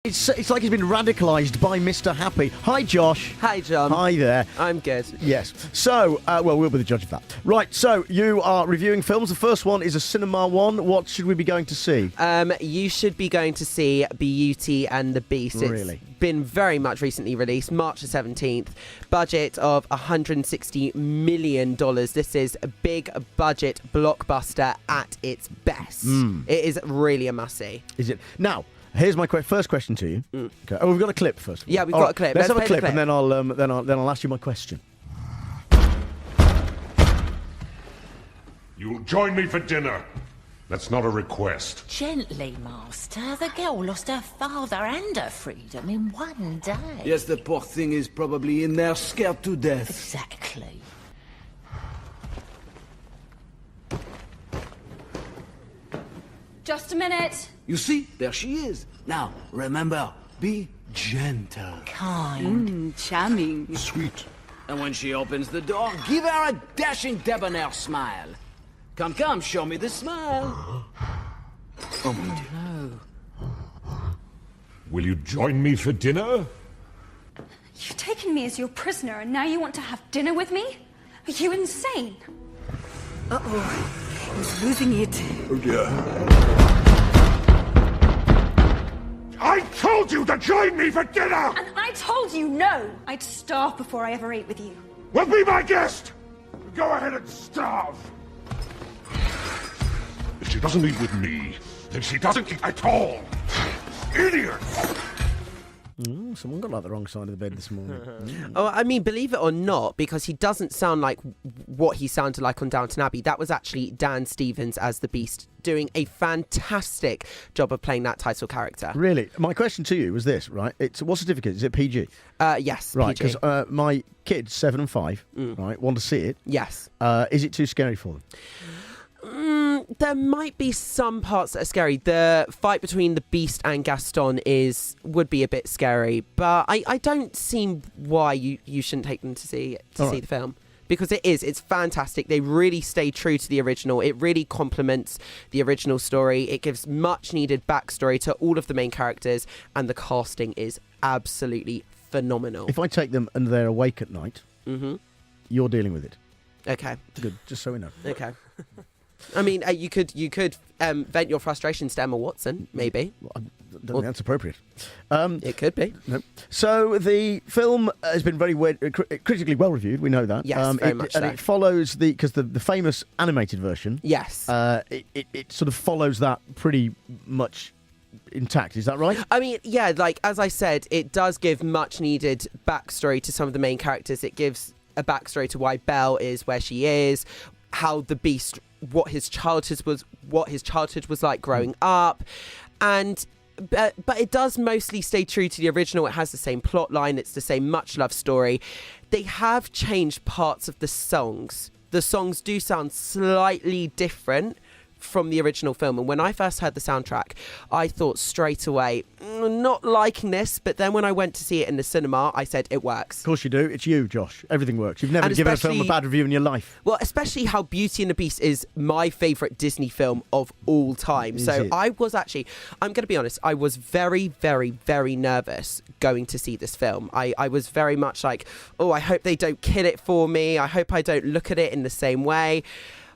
It's like he's been radicalised by Mr. Happy. Hi, Josh. Hi, John. Hi there. I'm good. Yes. So, we'll be the judge of that. Right, so you are reviewing films. The first one is a cinema one. What should we be going to see? You should be going to see Beauty and the Beast. Really? It's been very much recently released, March the 17th. Budget of $160 million. This is a big budget blockbuster at its best. It is really a must-see. Is it? Now, here's my first question to you. Okay. Oh, we've got a clip first. Yeah, we've got a clip. Let's have a play clip, the and then I'll ask you my question. You'll join me for dinner. That's not a request. Gently, Master. The girl lost her father and her freedom in one day. Yes, the poor thing is probably in there scared to death. Exactly. Just a minute. You see, there she is. Now, remember, be gentle. Kind. Charming. Sweet. And when she opens the door, give her a dashing debonair smile. Come, come, show me the smile. Oh, my dear. Will you join me for dinner? You've taken me as your prisoner and now you want to have dinner with me? Are you insane? Uh-oh. He's losing it. Oh dear. I told you to join me for dinner! And I told you no. I'd starve before I ever ate with you. Well, be my guest! Go ahead and starve! If she doesn't eat with me, then she doesn't eat at all! Idiot! Someone got like the wrong side of the bed this morning. Oh, I mean, believe it or not, because he doesn't sound like what he sounded like on Downton Abbey. That was actually Dan Stevens as the Beast, doing a fantastic job of playing that title character. Really? My question to you was this, right? What's the certificate? Is it PG? Yes, Right, PG. because my kids, 7 and 5, right, want to see it. Yes. Is it too scary for them? There might be some parts that are scary. The fight between the Beast and Gaston would be a bit scary, but I don't see why you shouldn't take them to see the film. Because it's fantastic. They really stay true to the original. It really complements the original story. It gives much needed backstory to all of the main characters, and the casting is absolutely phenomenal. If I take them and they're awake at night, you're dealing with it. Okay. Good, just so we know. Okay. I mean, you could vent your frustrations to Emma Watson, maybe. Well, I don't think that's appropriate. It could be. No. So the film has been very critically well reviewed. We know that. Yes, very much so. And it follows because the famous animated version. Yes. It sort of follows that pretty much intact. Is that right? I mean, yeah. Like as I said, it does give much needed backstory to some of the main characters. It gives a backstory to why Belle is where she is, how the Beast, what his childhood was like growing up, and but it does mostly stay true to the original. It has the same plot line. It's the same much love story. They have changed parts of the songs. The songs do sound slightly different from the original film, and when I first heard the soundtrack, I thought straight away, not liking this, but then when I went to see it in the cinema, I said it works. Of course you do. It's you, Josh. Everything works. You've never And given a film a bad review in your life. Well, especially how Beauty and the Beast is my favourite Disney film of all time. Is so it? I'm going to be honest, I was very, very, very nervous going to see this film. I was very much like, oh, I hope they don't kill it for me. I hope I don't look at it in the same way.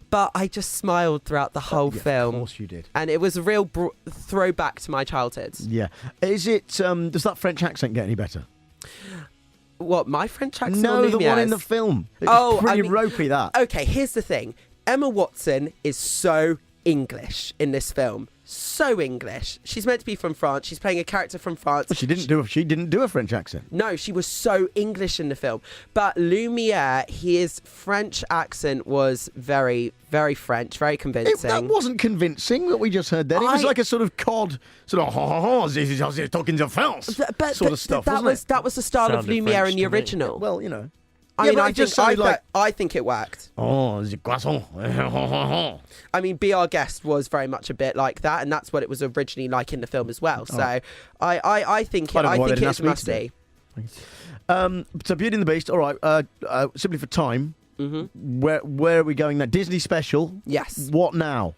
But I just smiled throughout the whole film. Of course you did. And it was a real throwback to my childhood. Yeah. Is it? Does that French accent get any better? What, my French accent? No, or the one Lumiere's? in the film. It was pretty ropey, that. Okay, here's the thing. Emma Watson is so English in this film. So English. She's meant to be from France. She's playing a character from France. Well, she didn't do a French accent. No, she was so English in the film. But Lumiere, his French accent was very, very French, very convincing. That wasn't convincing that we just heard then. It was like a sort of cod, sort of, this is talking to France but sort of stuff, wasn't it? That was the style of Sounded Lumiere French in the to me. original. Well, you know. I Yeah, mean, but it just sounded like... I think it worked. Oh, the croissant. I mean, Be Our Guest was very much a bit like that, and that's what it was originally like in the film as well. So I think it's a must-see. So Beauty and the Beast, all right, simply for time, where are we going now? Disney special? Yes. What now?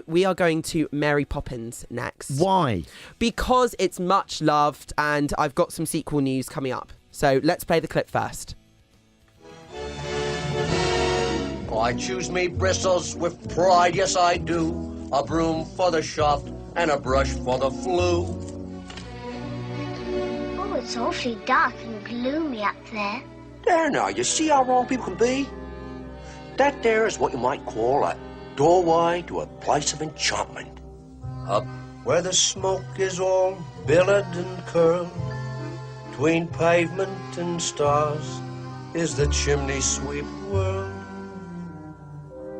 we are going to Mary Poppins next. Why? Because it's much loved, and I've got some sequel news coming up. So let's play the clip first. I choose me bristles with pride, yes I do. A broom for the shaft and a brush for the flue. Oh, it's awfully dark and gloomy up there. There now, you see how wrong people can be? That there is what you might call a doorway to a place of enchantment. Up where the smoke is all billowed and curled, between pavement and stars is the chimney sweep world.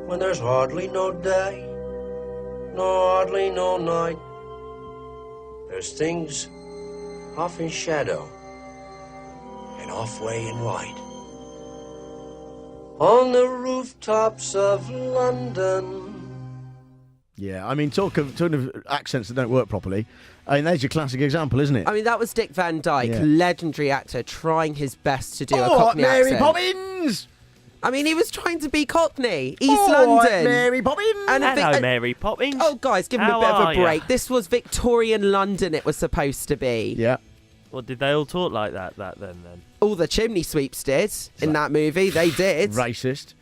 When there's hardly no day, nor hardly no night, there's things off in shadow and off way in light. On the rooftops of London. Yeah, I mean, talking of accents that don't work properly, I mean, there's your classic example, isn't it? I mean, that was Dick Van Dyke, Yeah. legendary actor, trying his best to do a All right, Cockney Mary accent. Poppins! I mean, he was trying to be Cockney. East All London. right, Mary Poppins! And Hello, Mary Poppins. Oh, guys, give him How a bit of are a ya? break. This was Victorian London it was supposed to be. Yeah. Well, did they all talk like that then? All the chimney sweeps did in that movie. They did. Racist.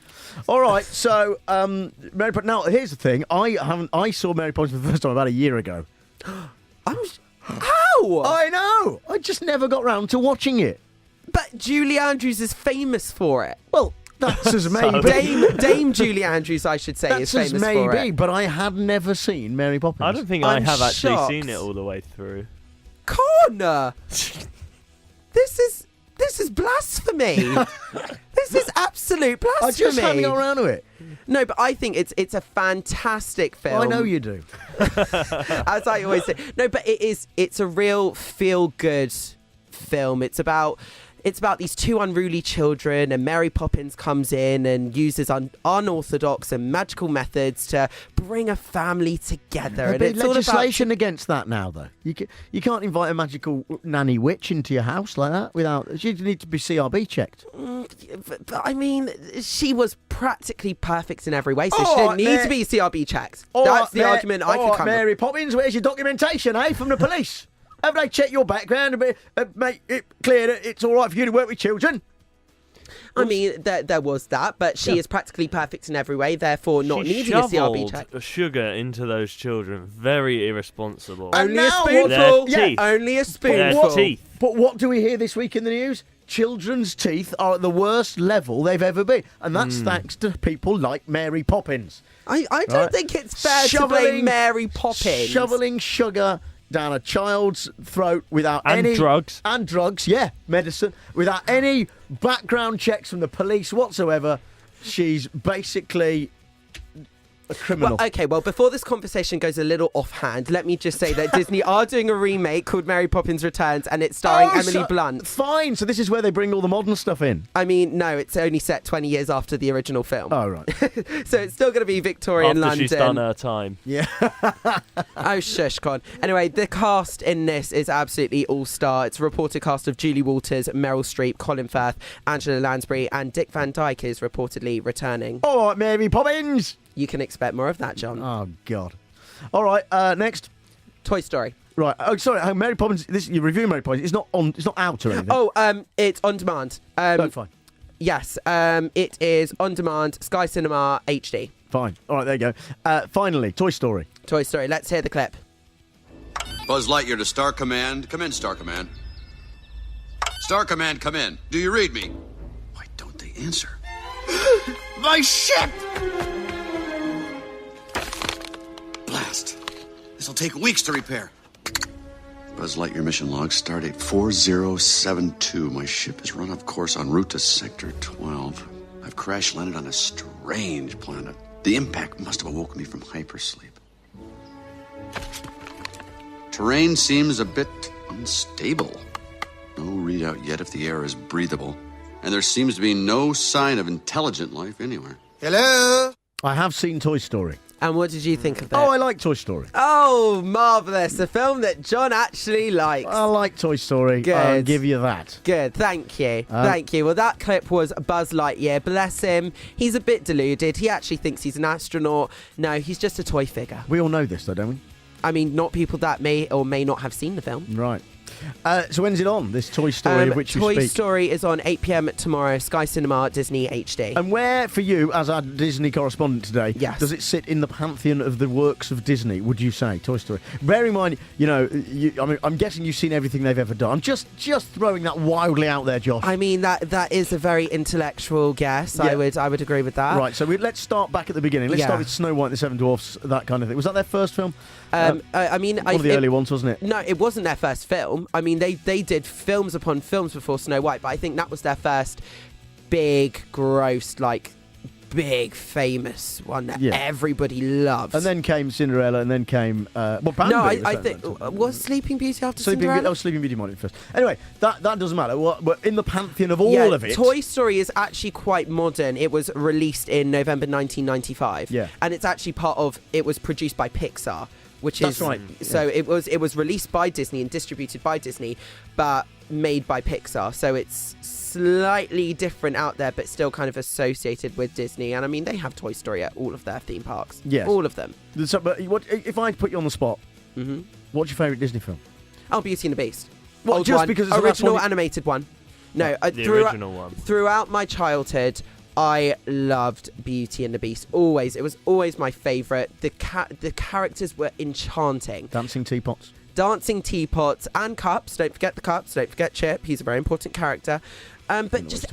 All right, so Mary Poppins. Now, here's the thing. I saw Mary Poppins for the first time about a year ago. How? I know. I just never got round to watching it. But Julie Andrews is famous for it. Well, that's as maybe. Dame Julie Andrews, I should say, That's is famous as for maybe, it. but I had never seen Mary Poppins. I don't think I'm I have actually shocked. seen it all the way through. Connor! This is blasphemy. This is absolute blasphemy. I just haven't got around to it. No, but I think it's a fantastic film. I know you do. As I always say. No, but it's a real feel-good film. It's about these two unruly children, and Mary Poppins comes in and uses unorthodox and magical methods to bring a family together. And There's it's all legislation against that now, though. You can't invite a magical nanny witch into your house like that without. She need to be CRB checked. But I mean, she was practically perfect in every way, so she All didn't right, need Mary- to be CRB checked. All That's right, the argument I could come with. Mary Poppins, where's your documentation, from the police? Have they checked your background and make it clear that it's all right for you to work with children? I mean, there was that, but she is practically perfect in every way, therefore not She needing a CRB shoveled check. sugar into those children. Very irresponsible. Only a now spoonful. Their Yeah, teeth. only a Their spoonful. teeth. But what do we hear this week in the news? Children's teeth are at the worst level they've ever been. And that's thanks to people like Mary Poppins. I don't Right. think it's fair to blame Mary Poppins. Shoveling sugar down a child's throat without And any... drugs. And drugs, yeah, medicine. Without any background checks from the police whatsoever. She's basically a criminal. Well, okay, well, before this conversation goes a little offhand, let me just say that Disney are doing a remake called Mary Poppins Returns, and it's starring Emily Blunt. Fine, so this is where they bring all the modern stuff in. I mean, no, it's only set 20 years after the original film. Oh, right. So it's still going to be Victorian After London. she's done her time. Yeah. Oh, shush, Con. Anyway, the cast in this is absolutely all-star. It's a reported cast of Julie Walters, Meryl Streep, Colin Firth, Angela Lansbury, and Dick Van Dyke is reportedly returning. All right, Mary Poppins. You can expect more of that, John. Oh, God. All right, next. Toy Story. Right. Oh, sorry. Mary Poppins. You're reviewing Mary Poppins. It's not on. It's not out or anything. Oh, it's on demand. Fine. Yes, it is on demand. Sky Cinema HD. Fine. All right. There you go. Finally, Toy Story. Toy Story. Let's hear the clip. Buzz Lightyear to Star Command. Come in, Star Command. Star Command, come in. Do you read me? Why don't they answer? My ship! Blast. This'll take weeks to repair. Buzz Lightyear mission log, stardate 4072. My ship is run off course en route to Sector 12. I've crash landed on a strange planet. The impact must have awoken me from hypersleep. Terrain seems a bit unstable. No readout yet if the air is breathable. And there seems to be no sign of intelligent life anywhere. Hello. I have seen Toy Story. And what did you think of it? Oh, I like Toy Story. Oh, marvellous. A film that John actually likes. I like Toy Story. Good. I'll give you that. Good, thank you. Thank you. Well, that clip was Buzz Lightyear. Bless him. He's a bit deluded. He actually thinks he's an astronaut. No, he's just a toy figure. We all know this, though, don't we? I mean, not people that may or may not have seen the film. Right. So when's it on, this Toy Story of which you speak? Toy Story is on 8 p.m. tomorrow, Sky Cinema, Disney HD. And where, for you, as our Disney correspondent today, does it sit in the pantheon of the works of Disney, would you say, Toy Story? Bear in mind, I'm guessing you've seen everything they've ever done. I'm just throwing that wildly out there, Josh. I mean, that is a very intellectual guess. Yeah. I would agree with that. Right, so let's start back at the beginning. Let's start with Snow White and the Seven Dwarfs, that kind of thing. Was that their first film? I mean, one of the early ones, wasn't it? No, it wasn't their first film. I mean, they did films upon films before Snow White, but I think that was their first big, gross, big, famous one that everybody loves. And then came Cinderella, and then came Bambi. No, I think was Sleeping Beauty after Cinderella. Sleeping Beauty might have been first. Anyway, that doesn't matter. But in the pantheon of all of it, Toy Story is actually quite modern. It was released in November 1995. Yeah, and it's actually it was produced by Pixar. That's right. So it was released by Disney and distributed by Disney, but made by Pixar. So it's slightly different out there, but still kind of associated with Disney. And I mean, they have Toy Story at all of their theme parks. Yes, all of them. So, but if I put you on the spot, what's your favourite Disney film? Oh, Beauty and the Beast. Well, Old just one. because it's original animated one. No, the original one. Throughout my childhood, I loved Beauty and the Beast. Always. It was always my favourite. The characters were enchanting. Dancing teapots. Dancing teapots and cups. Don't forget the cups. Don't forget Chip. He's a very important character. But just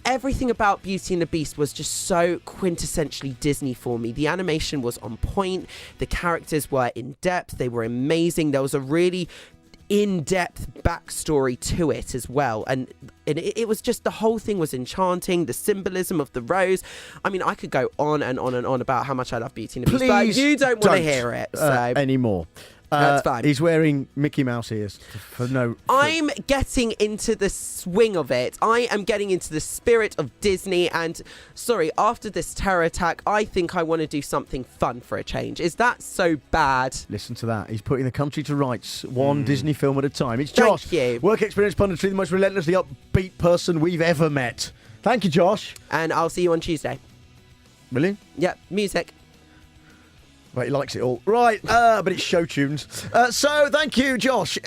everything about Beauty and the Beast was just so quintessentially Disney for me. The animation was on point. The characters were in depth. They were amazing. There was a really in-depth backstory to it as well, and it was just, the whole thing was enchanting. The symbolism of the rose. I mean, I could go on and on and on about how much I love Beauty and the Beast, but you don't want to hear it anymore. That's fine. He's wearing Mickey Mouse ears for no... I'm getting into the swing of it. I am getting into the spirit of Disney, and after this terror attack, I think I want to do something fun for a change. Is that so bad? Listen to that. He's putting the country to rights, one Disney film at a time. It's Josh. Thank you. Work experience punditry, the most relentlessly upbeat person we've ever met. Thank you, Josh. And I'll see you on Tuesday. Really? Yep, music. Right, he likes it all. Right, but it's show tunes. So, thank you, Josh.